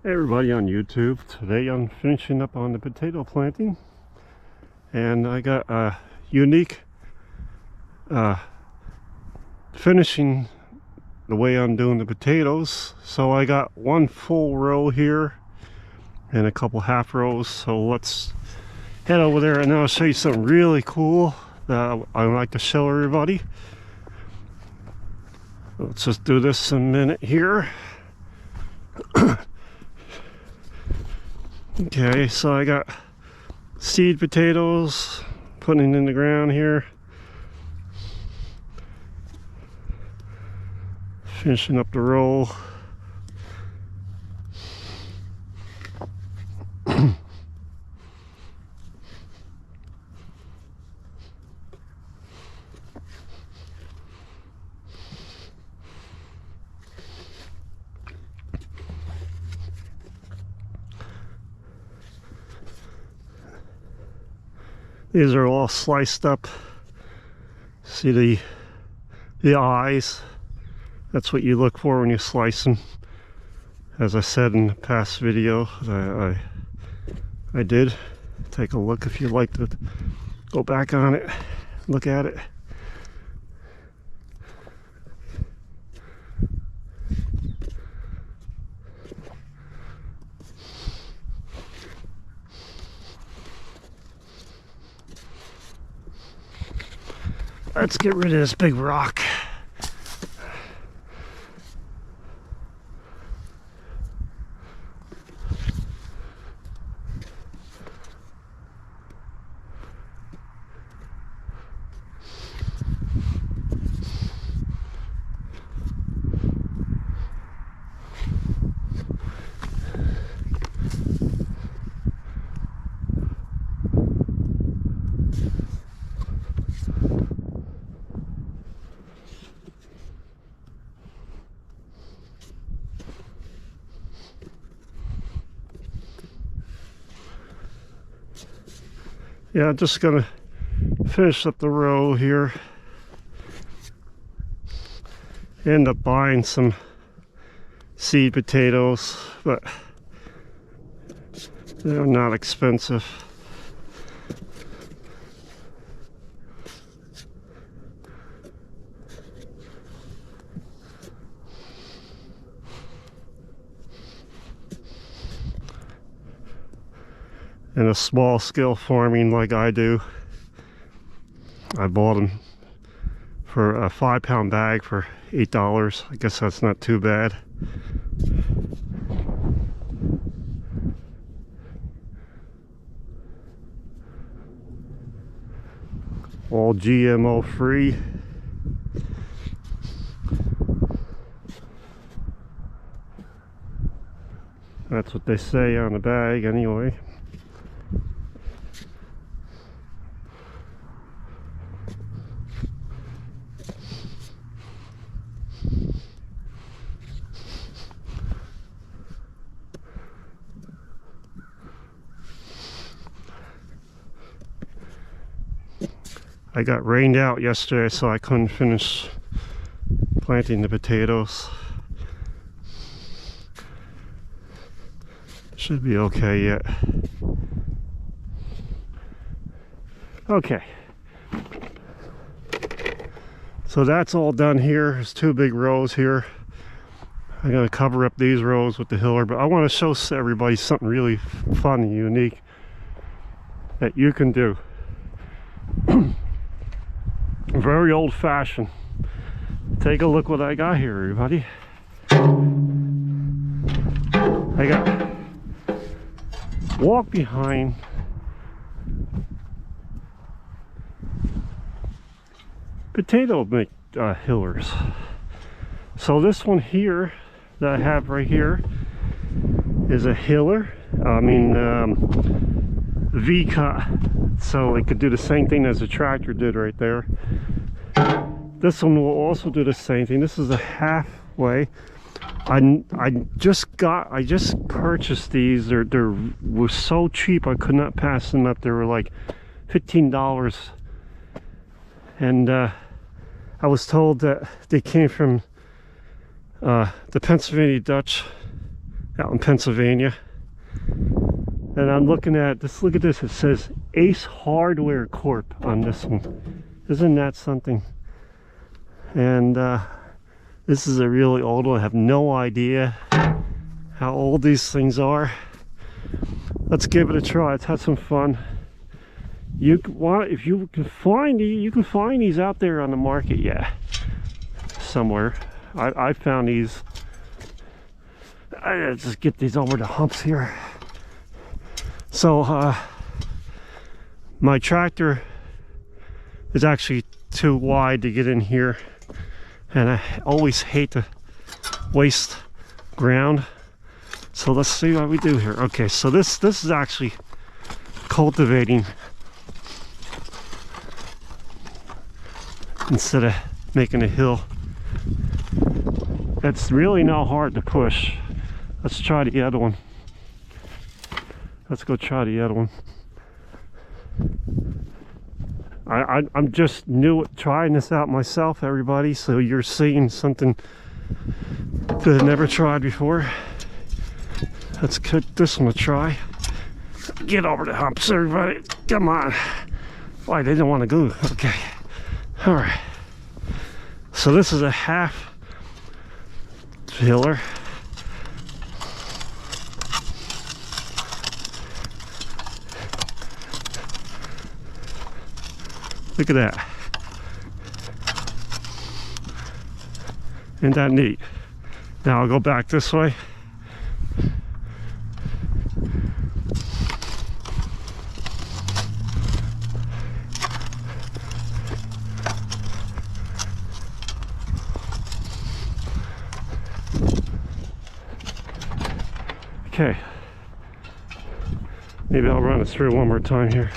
Hey everybody on YouTube. Today I'm finishing up on the potato planting, and I got a unique finishing the way I'm doing the potatoes. So I got one full row here and a couple half rows. So let's head over there and I'll show you something really cool that I like to show everybody. Let's just do this in a minute here. Okay, so I got seed potatoes, putting it in the ground here. Finishing up the roll. These are all sliced up. See the eyes? That's what you look for when you slice them. As I said in the past video I did. Take a look if you'd like to go back on it, look at it. Let's get rid of this big rock. Yeah, I'm just gonna finish up the row here. End up buying some seed potatoes, but they're not expensive. In a small scale farming like I do, I bought them for a 5-pound bag for $8. I guess that's not too bad. All GMO free. That's what they say on the bag anyway. I got rained out yesterday, so I couldn't finish planting the potatoes. Should be okay yet. Okay. So that's all done here. There's 2 big rows here. I'm gonna cover up these rows with the hiller, but I want to show everybody something really fun and unique that you can do. Very old-fashioned. Take a look what I got here, everybody. I got walk behind potato hillers. So this one here that I have right here is a hiller. V-cut, so it could do the same thing as the tractor did right there. This one will also do the same thing. This is a halfway. I just purchased these. They were so cheap I could not pass them up. They were like $15, and I was told that they came from the Pennsylvania Dutch out in Pennsylvania. And I'm looking at this, look at this, it says Ace Hardware Corp on this one. Isn't that something? And this is a really old one. I have no idea how old these things are. Let's give it a try. Let's have some fun. You want, if you can find, you can find these out there on the market, yeah, somewhere. I found these. I just get these over the humps here. So my tractor is actually too wide to get in here, and I always hate to waste ground. So let's see what we do here. Okay, so this is actually cultivating instead of making a hill. It's really not hard to push. Let's try the other one. Let's go try the other one. I'm just new at trying this out myself, everybody, so you're seeing something that I've never tried before. Let's give this one a try. Get over the humps, everybody. Come on. Why, they didn't want to go. Okay. All right. So this is a half pillar. Look at that. Isn't that neat? Now I'll go back this way. Okay. Maybe I'll run it through one more time here.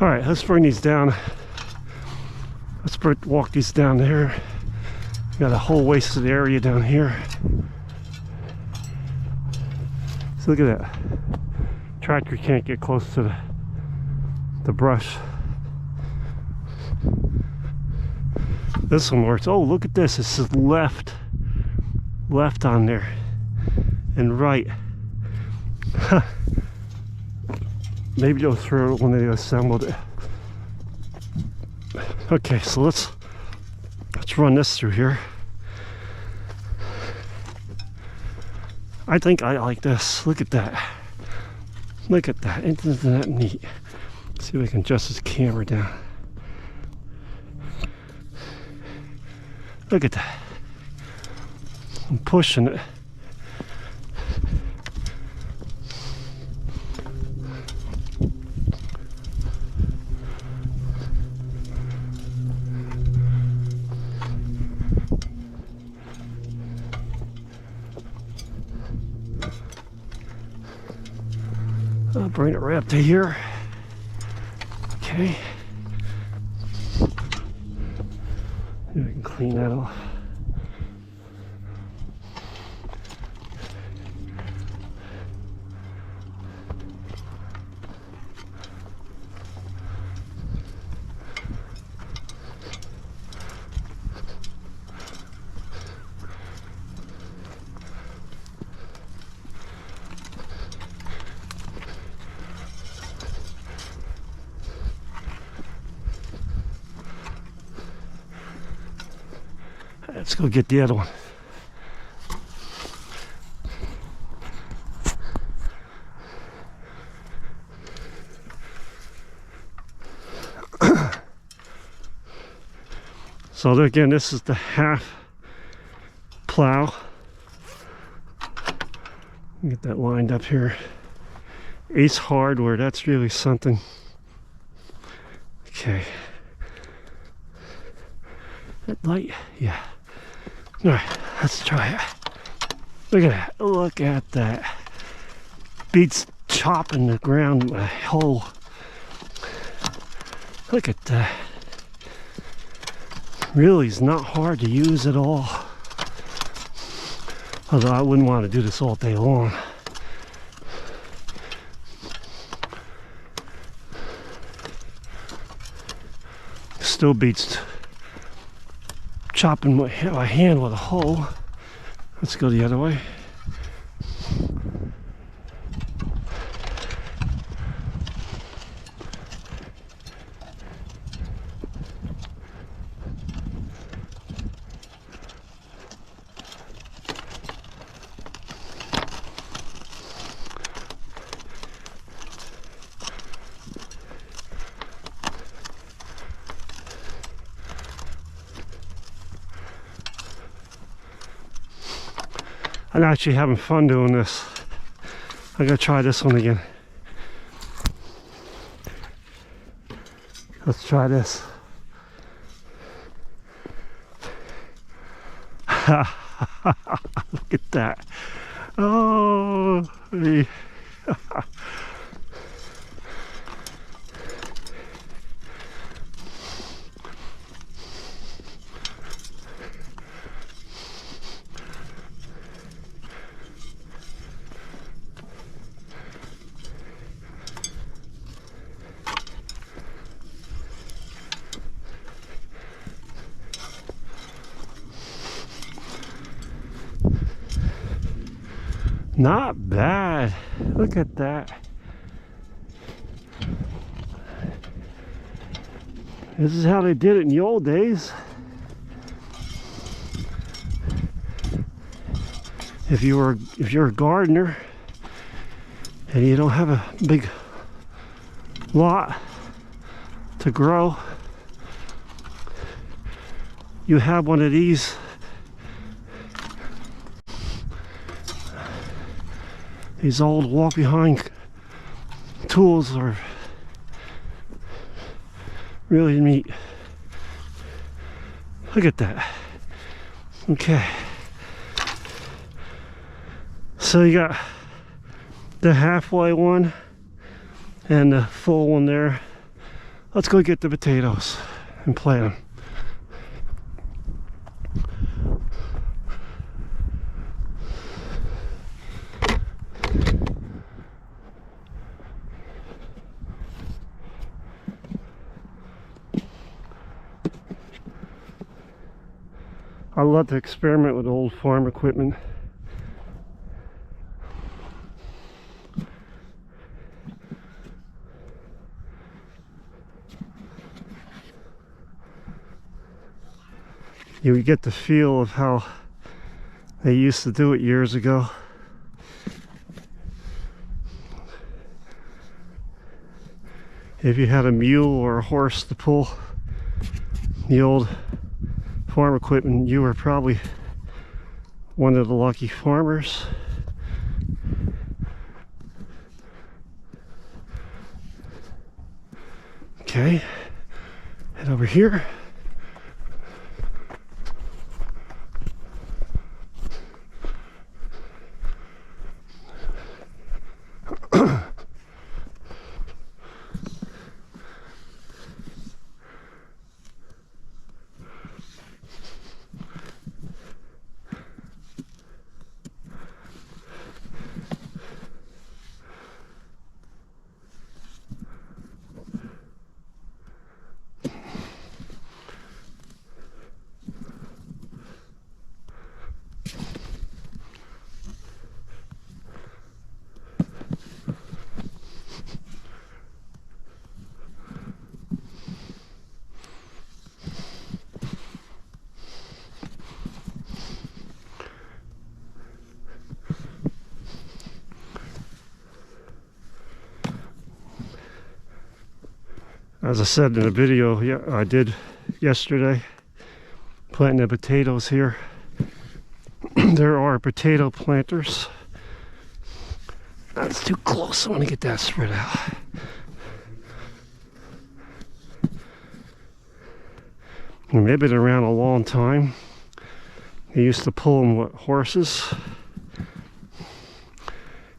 All right, let's bring these down. Let's walk these down there. Got a whole wasted area down here. So look at that. Tractor can't get close to the brush. This one works. Oh, look at this. It says left on there, and right. Maybe they'll throw it when they assembled it. Okay, so let's run this through here. I think I like this. Look at that. Look at that. Isn't that neat? Let's see if I can adjust this camera down. Look at that. I'm pushing it. I'll bring it right up to here. Okay. Maybe I can clean that off. Let's go get the other one. So again, this is the half plow. Get that lined up here. Ace Hardware, that's really something. Okay. That light, yeah. All right, let's try it. Look at that. Look at that. Beats chopping the ground a hole. Look at that. Really, it's not hard to use at all. Although I wouldn't want to do this all day long. still beats chopping my hand with a hoe. Let's go the other way. I'm actually having fun doing this. I gotta try this one again. Let's try this. Look at that. Oh, not bad. Look at that. This is how they did it in the old days. If you're a gardener and you don't have a big lot to grow, you have one of these old walk behind tools are really neat. Look at that. Okay, so you got the halfway one and the full one there. Let's go get the potatoes and plant them. I love to experiment with old farm equipment. You get the feel of how they used to do it years ago. If you had a mule or a horse to pull the old farm equipment, you were probably one of the lucky farmers. Okay, head over here. As I said in the video I did yesterday, planting the potatoes here. There are potato planters. That's too close. I want to get that spread out. And they've been around a long time. They used to pull them with horses.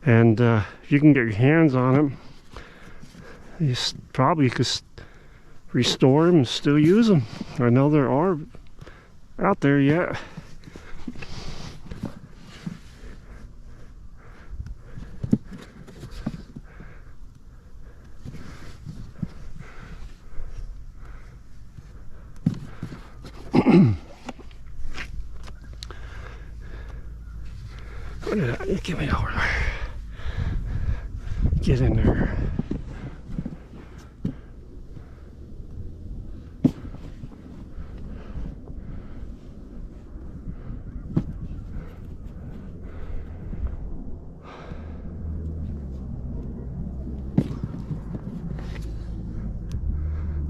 And if you can get your hands on them, you probably could restore them and still use them. I know there are out there yet. Get me over there. Get in there.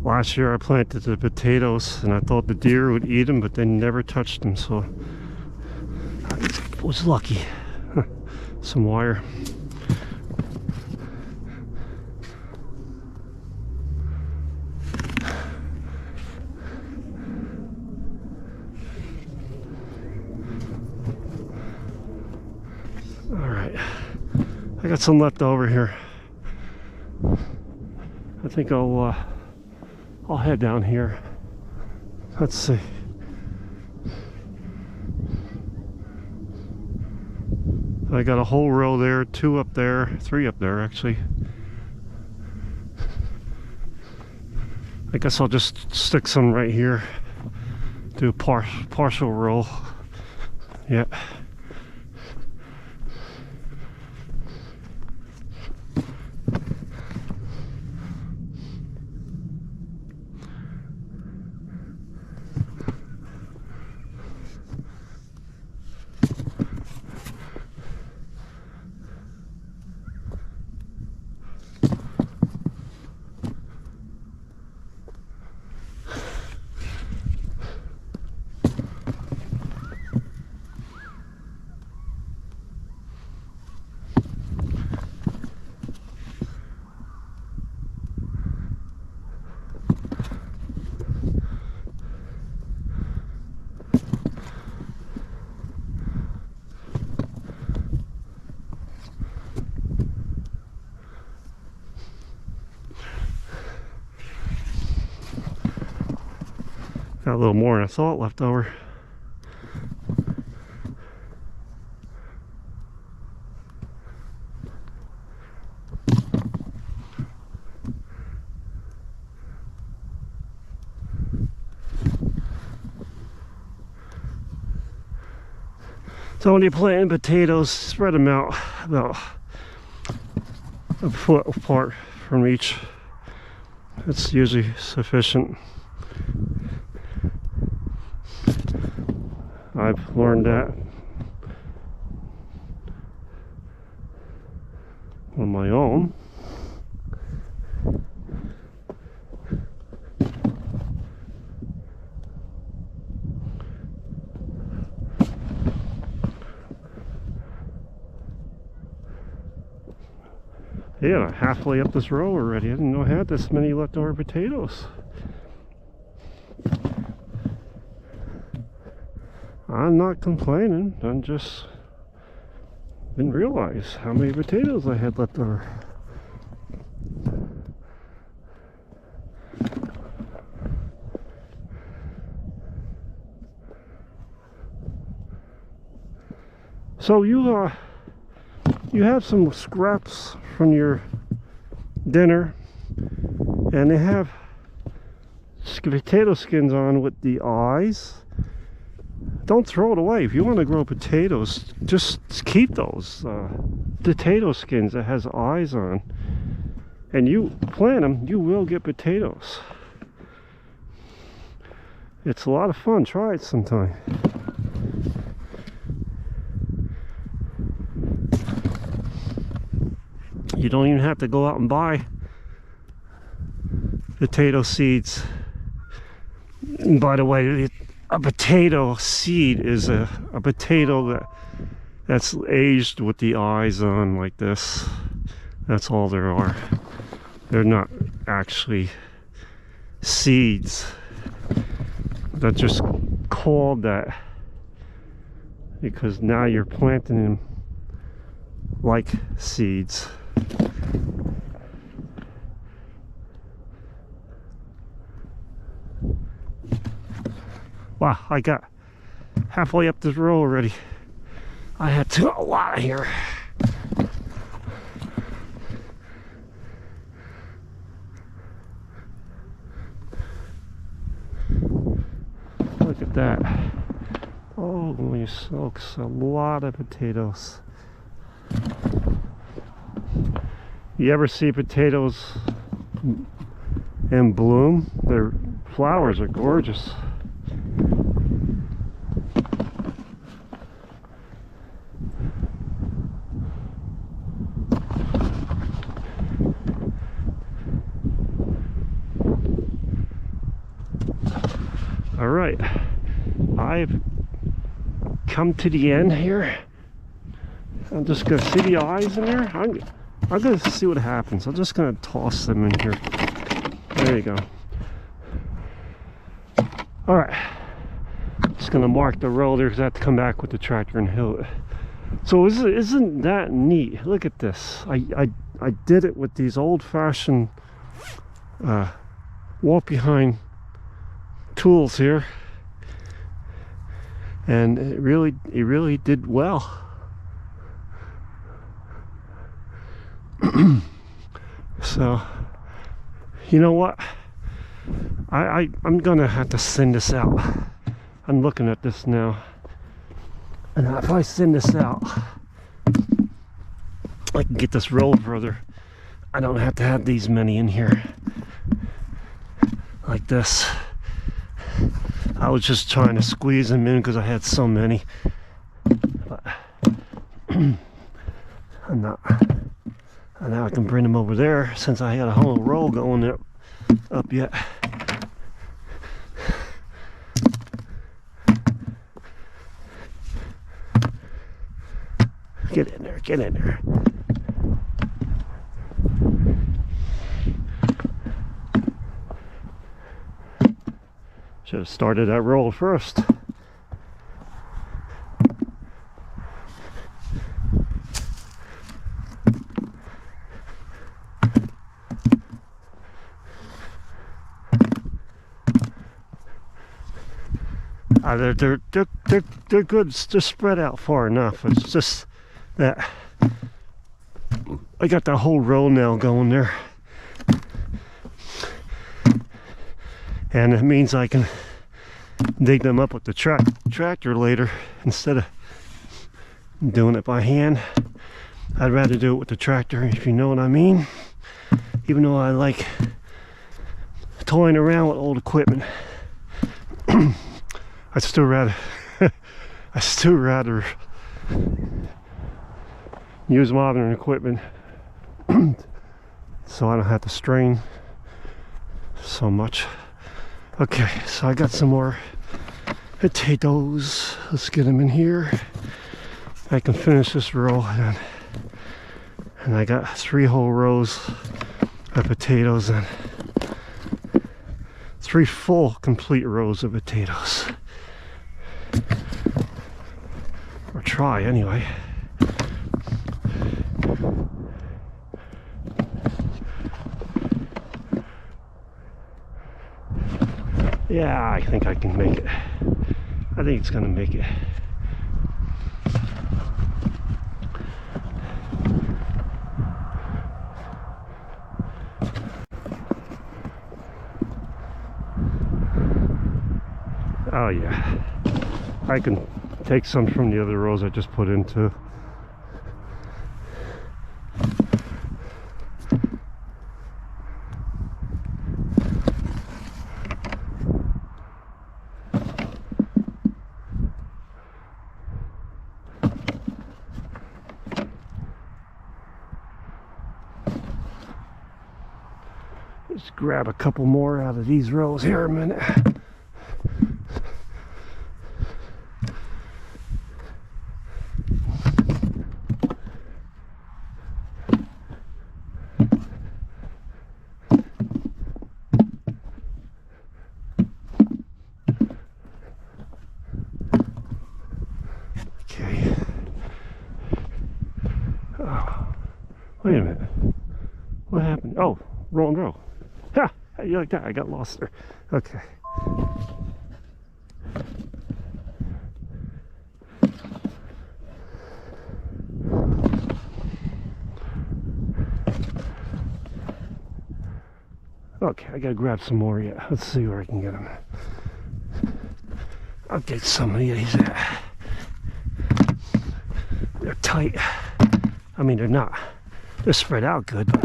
Last year I planted the potatoes and I thought the deer would eat them, but they never touched them, so I was lucky. Some wire. All right, I got some left over here. I think I'll head down here. Let's see. I got a whole row there, 2 up there, 3 up there actually. I guess I'll just stick some right here. Do a partial roll. Yeah. Got a little more than I thought left over. So when you're planting potatoes, spread them out about a foot apart from each. That's usually sufficient. I've learned that on my own. Yeah, I'm halfway up this row already. I didn't know I had this many leftover potatoes. I'm not complaining. I just didn't realize how many potatoes I had left over. So you have some scraps from your dinner, and they have potato skins on with the eyes. Don't throw it away. If you want to grow potatoes, just keep those potato skins that has eyes on, and you plant them, you will get potatoes. It's a lot of fun. Try it sometime. You don't even have to go out and buy potato seeds. And by the way, a potato seed is a potato that's aged with the eyes on like this. That's all there are. They're not actually seeds. They're just called that because now you're planting them like seeds. Wow, I got halfway up this row already. I had a lot here. Look at at that. Holy smokes, a lot of potatoes. You ever see potatoes in bloom? Their flowers are gorgeous. All right, I've come to the end here. I'm just gonna see the eyes in there. I'm gonna see what happens. I'm just gonna toss them in here. There you go. All right, just gonna mark the row there because I have to come back with the tractor and hill it. So isn't that neat? Look at this. I did it with these old-fashioned walk behind tools here, and it really did well. So you know what, I'm gonna have to send this out. I'm looking at this now, and if I send this out, I can get this rolled further. I don't have to have these many in here like this. I was just trying to squeeze them in because I had so many, but and now I can bring them over there since I had a whole row going up yet. Get in there, get in there. Should have started that roll first. They're good, just spread out far enough. It's just that I got the whole row now going there, and it means I can dig them up with the tractor later instead of doing it by hand. I'd rather do it with the tractor, if you know what I mean, even though I like toying around with old equipment. I'd still rather use modern equipment so I don't have to strain so much. Okay, so I got some more potatoes. Let's get them in here. I can finish this row, and I got 3 whole rows of potatoes and 3 full complete rows of potatoes. Or try anyway. Yeah, I think I can make it. I think it's gonna make it. Oh yeah, I can take some from the other rows I just put into. Let's grab a couple more out of these rows here a minute. Okay. Oh, wait a minute. What happened? Oh, wrong row. Ha! How you like that? I got lost there. Okay. Okay, I gotta grab some more yet. Let's see where I can get them. I'll get some of these. They're tight. I mean, they're not. They're spread out good, but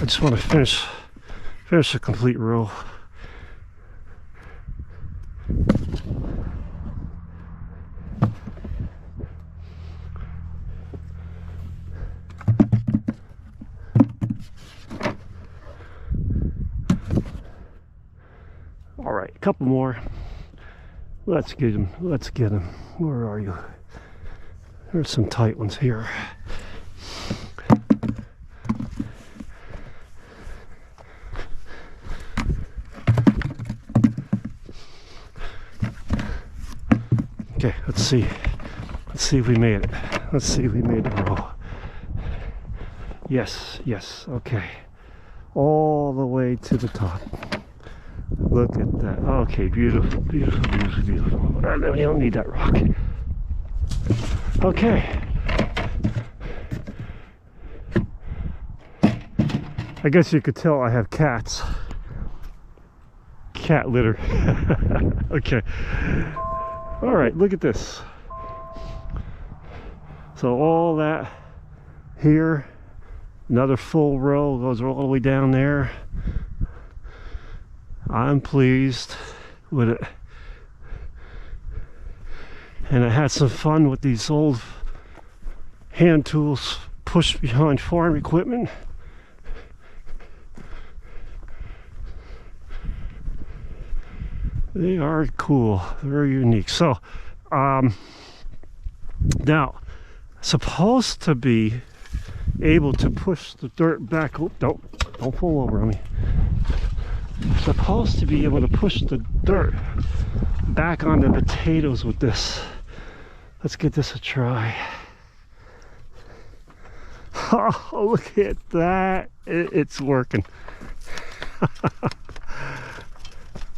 I just want to finish a complete row. All right, a couple more. Let's get them. Let's get them. Where are you? There's some tight ones here. Okay, let's see. Let's see if we made it. Let's see if we made the row. Yes, yes, okay. All the way to the top. Look at that. Okay, beautiful, beautiful, beautiful, beautiful. We don't need that rock. Okay. I guess you could tell I have cats. Cat litter. Okay. All right, look at this. So all that here, another full row goes all the way down there. I'm pleased with it. And I had some fun with these old hand tools pushed behind farm equipment. They are cool, very unique. So, now, supposed to be able to push the dirt back. Oh, don't fall over on me. Supposed to be able to push the dirt back on the potatoes with this. Let's get this a try. Oh, look at that. It's working.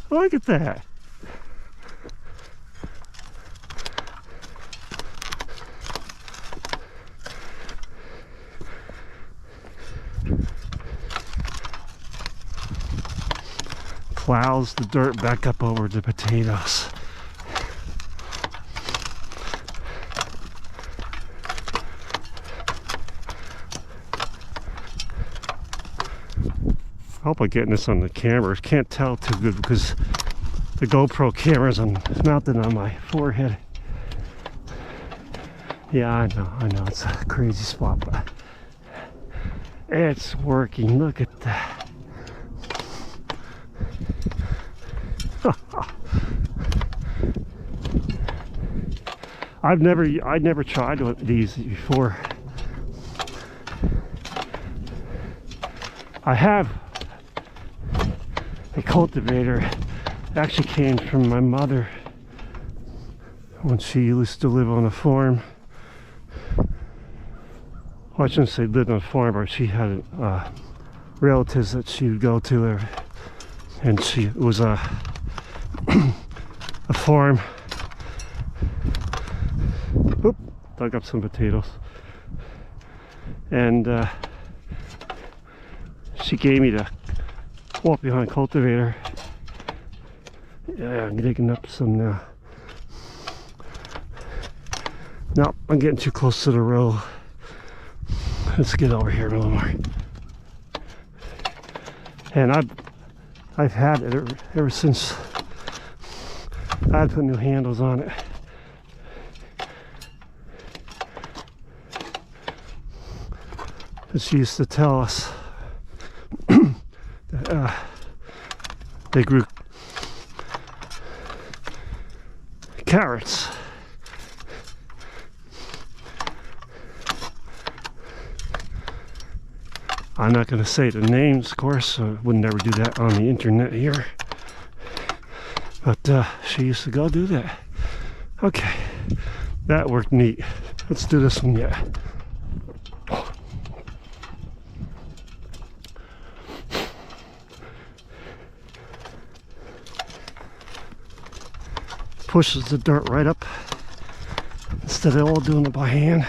Look at that. Plows the dirt back up over the potatoes. I hope I'm getting this on the camera. Can't tell too good because the GoPro camera's mounted on my forehead. Yeah, I know, it's a crazy spot, but it's working. Look at that. I'd never tried these before. I have a cultivator. It actually came from my mother when she used to live on a farm. Well, I shouldn't say lived on a farm, but she had relatives that she would go to, and it was a farm. Oop, dug up some potatoes, and she gave me the walk behind cultivator. Yeah, I'm digging up some now. No, I'm getting too close to the row. Let's get over here a little more. And I've had it ever since I had put new handles on it. She used to tell us that they grew carrots. I'm not going to say the names, of course. I would never do that on the internet here. But she used to go do that. Okay, that worked neat. Let's do this one yet. Pushes the dirt right up instead of all doing it by hand.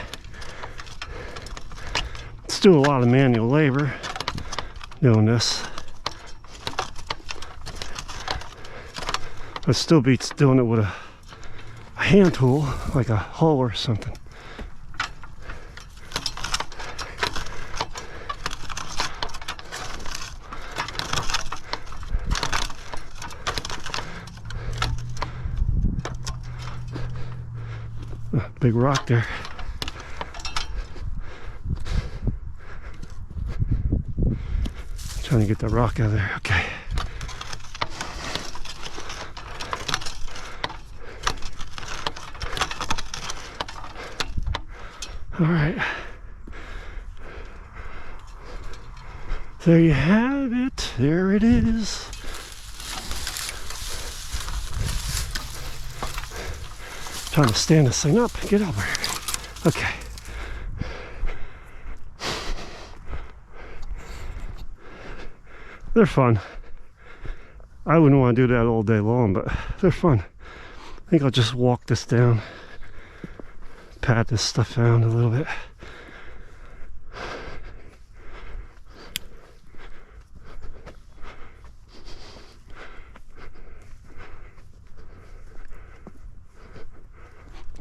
It's doing a lot of manual labor doing this. It still beats doing it with a hand tool, like a hoe or something. Big rock there. Trying to get that rock out of there. Okay. All right. There you have it. There it is. Trying to stand this thing up. Get over. Okay. They're fun. I wouldn't want to do that all day long, but they're fun. I think I'll just walk this down, pat this stuff down a little bit.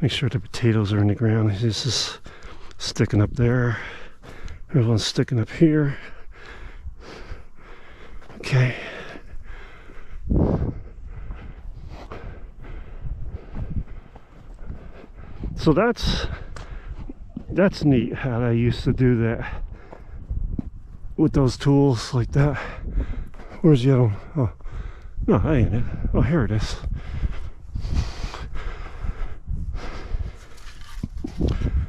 Make sure the potatoes are in the ground. This is sticking up there. There's one sticking up here. Okay. So that's neat how I used to do that with those tools like that. Where's the other one? Oh, no, that ain't it. Oh, here it is.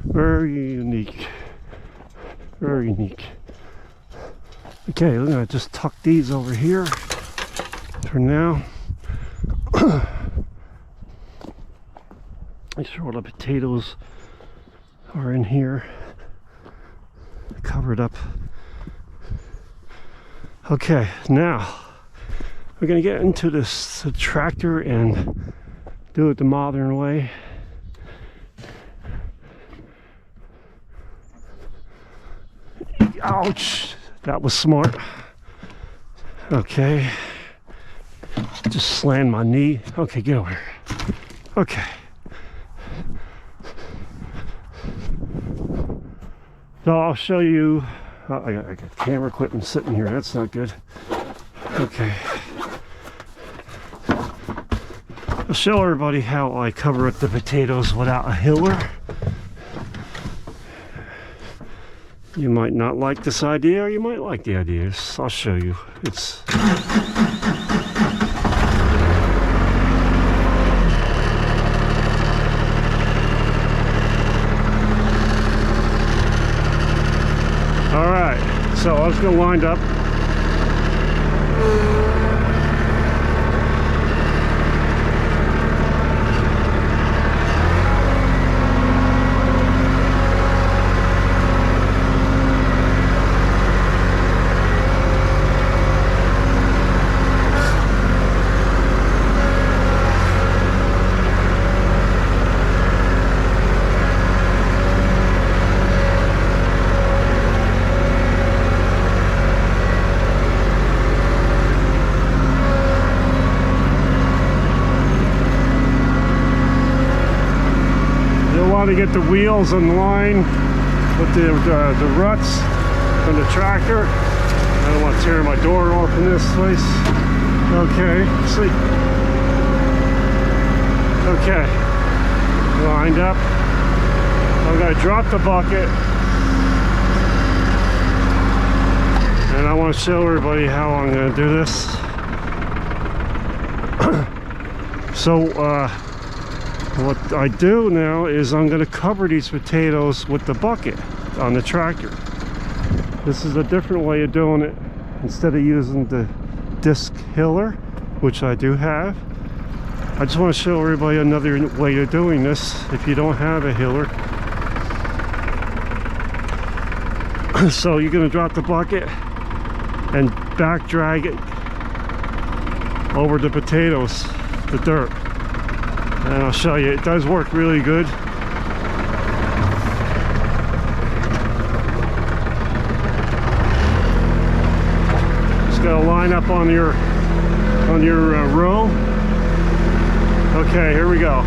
Very unique. Very unique. Okay, we're gonna just tuck these over here for now. Make sure all the potatoes are in here, covered up. Okay, now we're gonna get into this tractor and do it the modern way. Ouch! That was smart. Okay. Just slammed my knee. Okay, get over here. Okay. So I'll show you. Oh, I got camera equipment sitting here. That's not good. Okay. I'll show everybody how I cover up the potatoes without a hiller. You might not like this idea, or you might like the idea. I'll show you. It's all right. So I was going to wind up. To get the wheels in line with the ruts from the tractor. I don't want to tear my door off in this place. Okay, see. Okay, lined up. I'm going to drop the bucket, and I want to show everybody how I'm going to do this. So what I do now is I'm going to cover these potatoes with the bucket on the tractor. This is a different way of doing it. Instead of using the disc hiller, which I do have, I just want to show everybody another way of doing this if you don't have a hiller. So you're going to drop the bucket and back drag it over the potatoes, the dirt. And I'll show you, it does work really good. Just gotta line up on your row. Okay, here we go.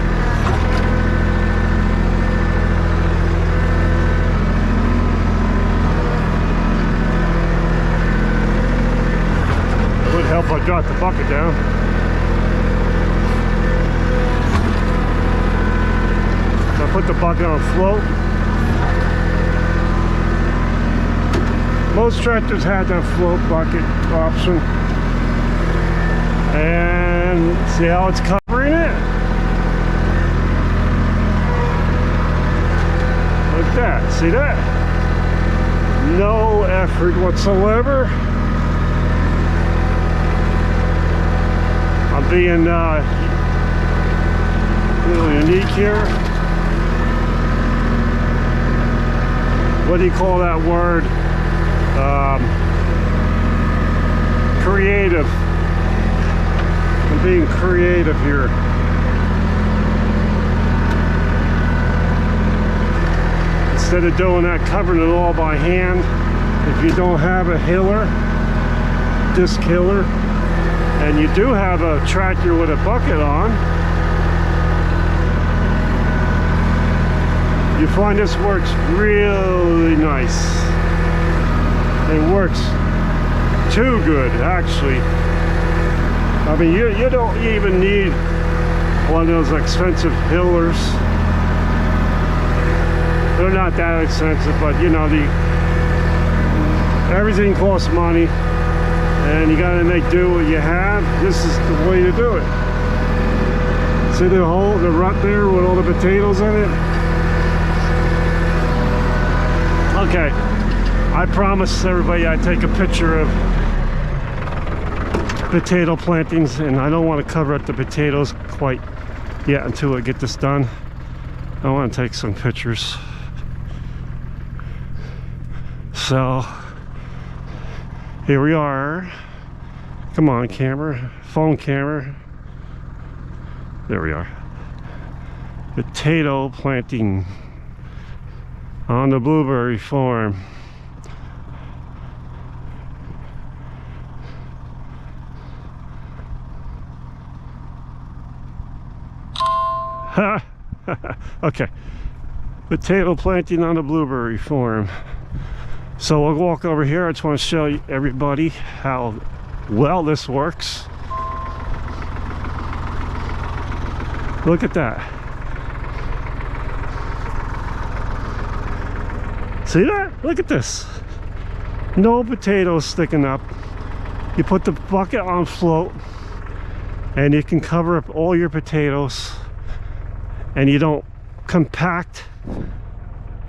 It would help if I dropped the bucket down. So I put the bucket on float. Most tractors had that float bucket option. And see how it's covering it? Like that, see that? No effort whatsoever. I'm being a little unique here. What do you call that word? Creative. I'm being creative here. Instead of doing that, covering it all by hand, if you don't have a hiller, disc hiller, and you do have a tractor with a bucket on, you find this works really nice. It works too good, actually. I mean, you don't even need one of those expensive hillers. They're not that expensive, but you know, everything costs money, and you gotta make do what you have. This is the way to do it. See the hole, the rut there with all the potatoes in it? Okay, I promised everybody I'd take a picture of potato plantings, and I don't want to cover up the potatoes quite yet until I get this done. I want to take some pictures. So here we are. Come on, camera, phone camera. There we are. Potato planting on the blueberry farm. Okay, potato planting on the blueberry farm. So we'll walk over here. I just want to show you, everybody, how well this works. Look at that. See that? Look at this. No potatoes sticking up. You put the bucket on float, and you can cover up all your potatoes, and you don't compact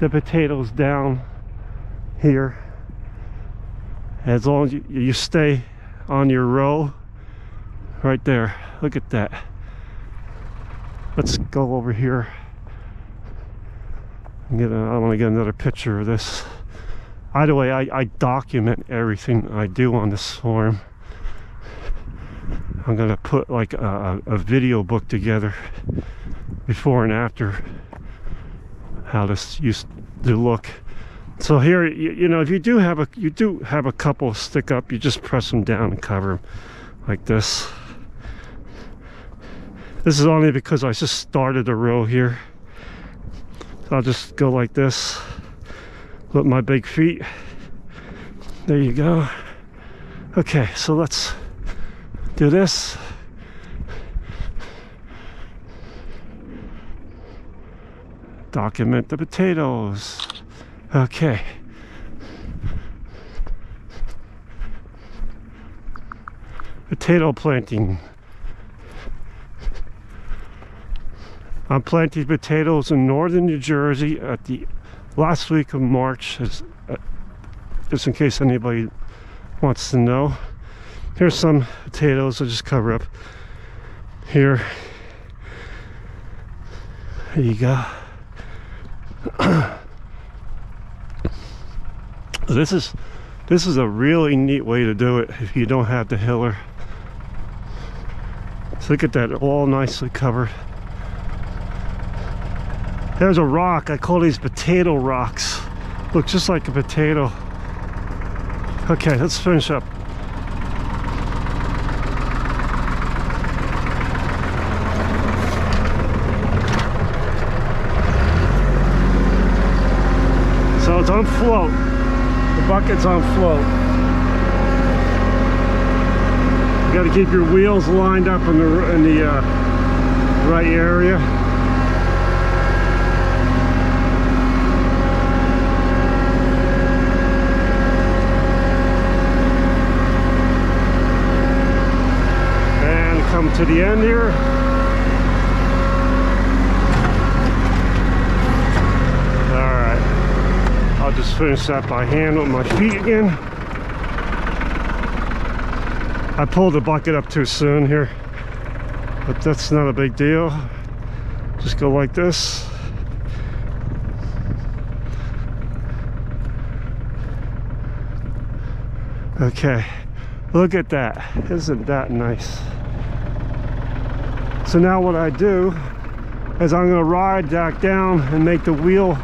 the potatoes down here. As long as you stay on your row right there. Look at that. Let's go over here. I want to get another picture of this. Either way, I document everything I do on this farm. I'm gonna put like a video book together, before and after, how this used to look. So here, you know, if you do have a couple stick up, you just press them down and cover them like this. This is only because I just started a row here. So I'll just go like this with my big feet. There you go. Okay, so let's do this. Document the potatoes. Okay. Potato planting. I'm planting potatoes in northern New Jersey at the last week of March, just in case anybody wants to know. Here's some potatoes. I'll just cover up here. There you go. This is a really neat way to do it if you don't have the hiller. So look at that, all nicely covered. There's a rock. I call these potato rocks. Look just like a potato. Okay, let's finish up. on float. The bucket's on float. You got to keep your wheels lined up in the right area. And come to the end here. I'll just finish that by hand with my feet again. I pulled the bucket up too soon here, but that's not a big deal. Just go like this. Okay, look at that. Isn't that nice? So now what I do is I'm going to ride back down and make the wheel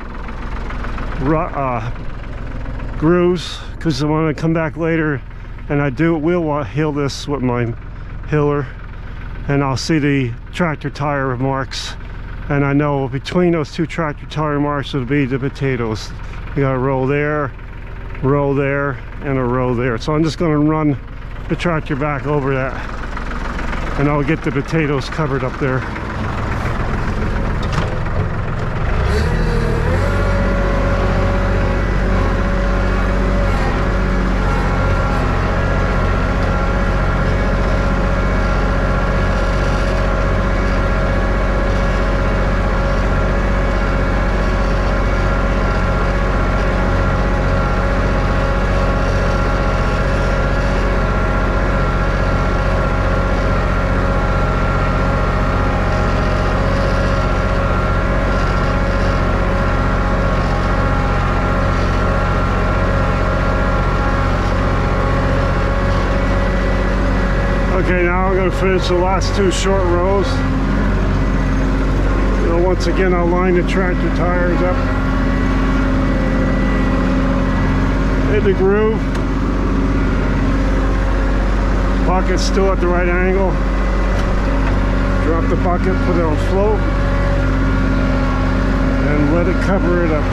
grooves, because when I come back later and I will hill this with my hiller, and I'll see the tractor tire marks, and I know between those two tractor tire marks will be the potatoes. You got a row there, and a row there. So I'm just going to run the tractor back over that, and I'll get the potatoes covered up there. Okay, now I'm going to finish the last two short rows. So once again, I'll line the tractor tires up in the groove. Bucket's still at the right angle. Drop the bucket, put it on float, and let it cover it up.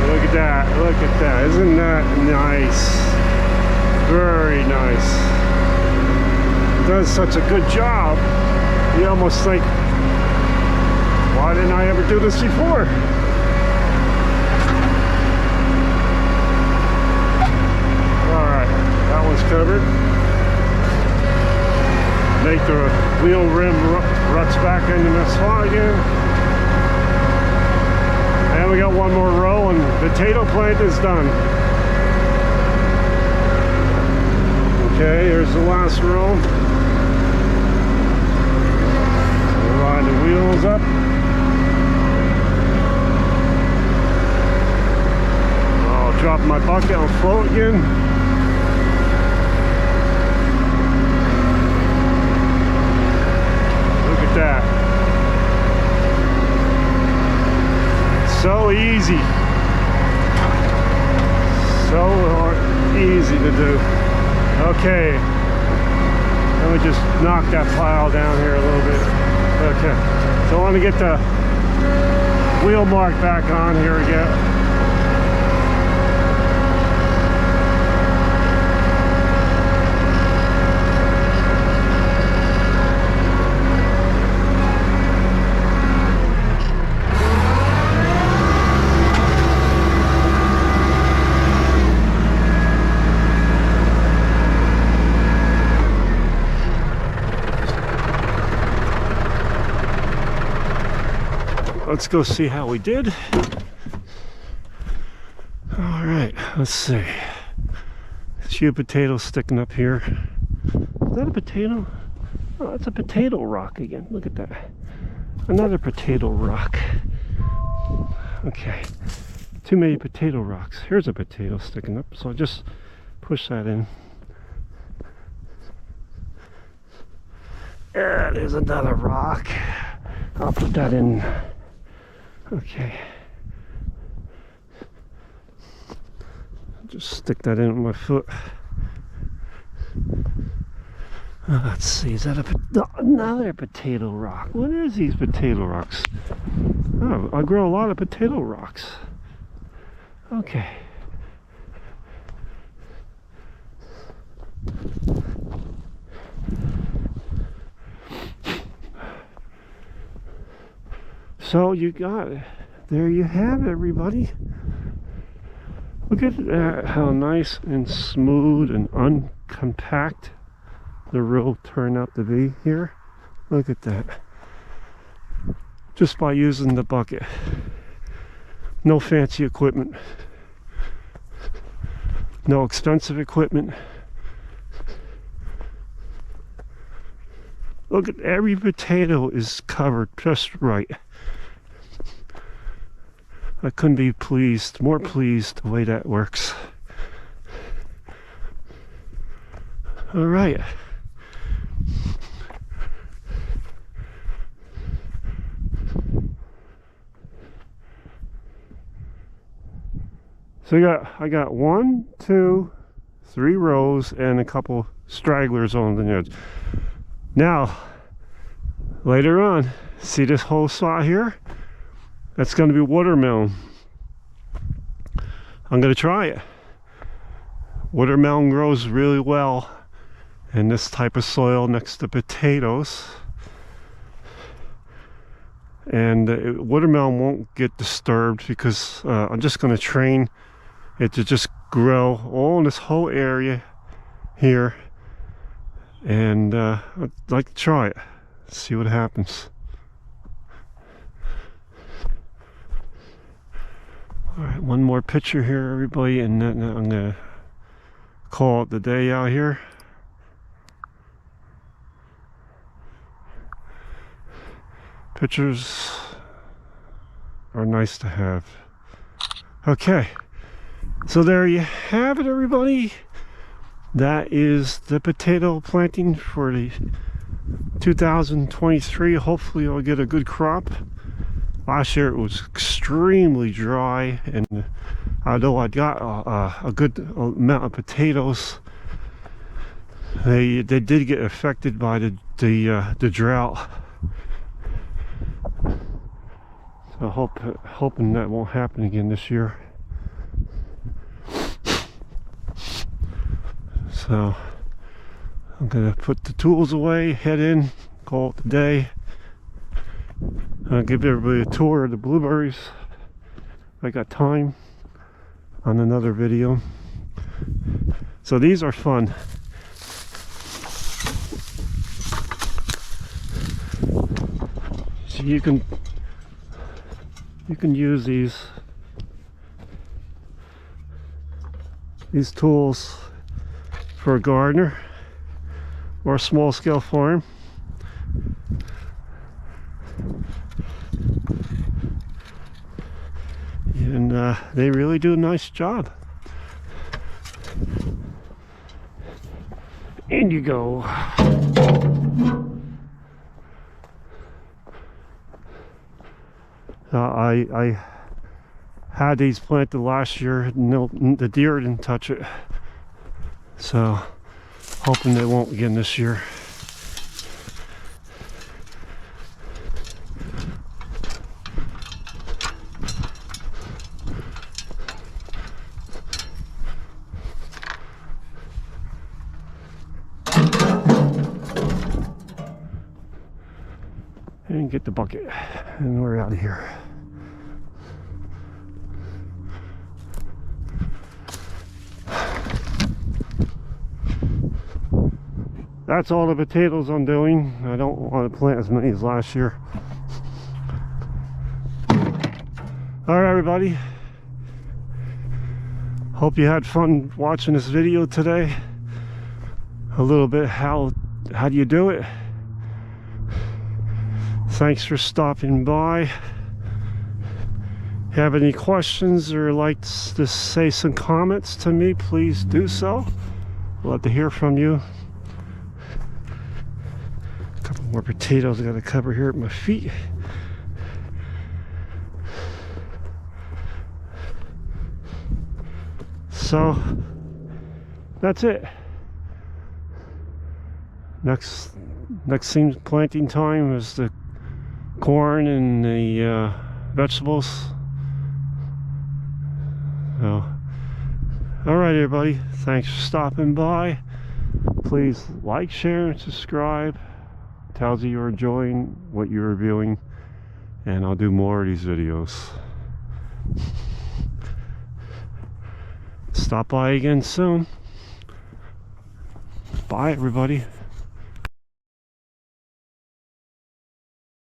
Look at that, look at that. Isn't that nice? Very nice. It does such a good job. You almost think, why didn't I ever do this before? Alright, that one's covered. Make the wheel rim ruts back into the slot again. And we got one more row and the potato plant is done. Okay, here's the last row. We'll line the wheels up. I'll drop my bucket on float again. Look at that. So easy. So easy to do. Okay, let me just knock that pile down here a little bit. Okay, so I want to get the wheel mark back on here again. Let's go see how we did. All right, let's see. A few potatoes sticking up here. Is that a potato? Oh, that's a potato rock again. Look at that. Another potato rock. Okay, too many potato rocks. Here's a potato sticking up, so I'll just push that in. There's another rock. I'll put that in. Okay. Just stick that in with my foot. Let's see, is that another potato rock? What is these potato rocks? Oh, I grow a lot of potato rocks. Okay. So you got it. There you have it, everybody. Look at that, how nice and smooth and uncompact the road turned out to be here. Look at that. Just by using the bucket. No fancy equipment. No expensive equipment. Look at every potato is covered just right. I couldn't be more pleased the way that works. All right. So I got 1, 2, 3 rows and a couple stragglers on the edge. Now, later on, see this whole spot here? That's going to be watermelon. I'm going to try it. Watermelon grows really well in this type of soil next to potatoes. And watermelon won't get disturbed because I'm just going to train it to just grow all in this whole area here. And I'd like to try it, see what happens. All right, one more picture here, everybody, and then I'm gonna call it the day out here. Pictures are nice to have. Okay, so there you have it, everybody. That is the potato planting for the 2023. Hopefully I'll get a good crop. Last year it was extremely dry, and although I got a good amount of potatoes, they did get affected by the drought. So hoping that won't happen again this year. So I'm gonna put the tools away, head in, call it the day. I'll give everybody a tour of the blueberries if I got time on another video. So these are fun. So you can use these tools for a gardener or a small scale farm. And they really do a nice job. In you go. I had these planted last year. No, the deer didn't touch it. So, hoping they won't again this year. And get the bucket, and we're out of here. That's all the potatoes I'm doing. I don't want to plant as many as last year. All right, everybody. Hope you had fun watching this video today. A little bit how do you do it? Thanks for stopping by. Have any questions or like to say some comments to me, please do so. I'd love to hear from you. A couple more potatoes I got to cover here at my feet. So that's it. Next seems planting time is the corn and the vegetables. So, all right, everybody. Thanks for stopping by. Please like, share, and subscribe. Tells you you're enjoying what you're reviewing, and I'll do more of these videos. Stop by again soon. Bye, everybody.